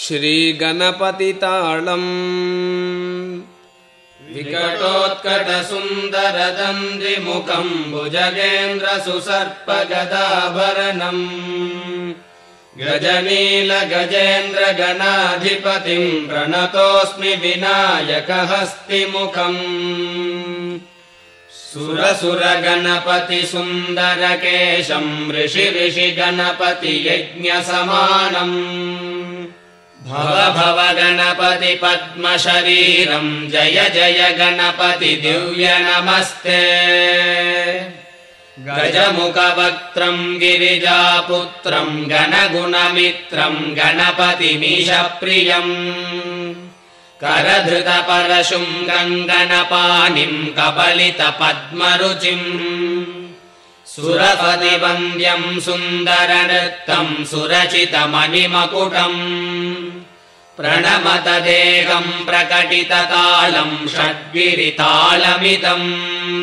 श्रीगणपतिताळम् विकटोत्कटसुन्दरदन्दिमुखं भुजगेन्द्रसुसर्पगदाभरणम् गजनीलगजेन्द्रगणाधिपतिं प्रणतोऽस्मि विनायकहस्तिमुखम् सुरसुरगणपतिसुन्दरकेशं ऋषिगणपतियज्ञसमानम् भव भव गणपति पद्मशरीरं जय जय गणपति दिव्य नमस्ते गजमुखवक्त्रं गिरिजापुत्रं गणगुणमित्रं गणपतिमीशप्रियम् करधृतपरशुं गङ्गणपाणिं कबलितपद्मरुचिम् सुरपतिवन्द्यं सुन्दरनृत्तं सुरचितमणिमकुटम् प्रणमत देहं प्रकटिततालं षड्गिरितालमिदं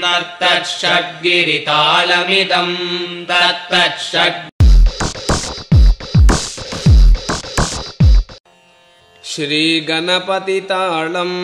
तत्तच्छड्गिरितालमिदं तत्तच्छड् श्रीगणपतिताळम्।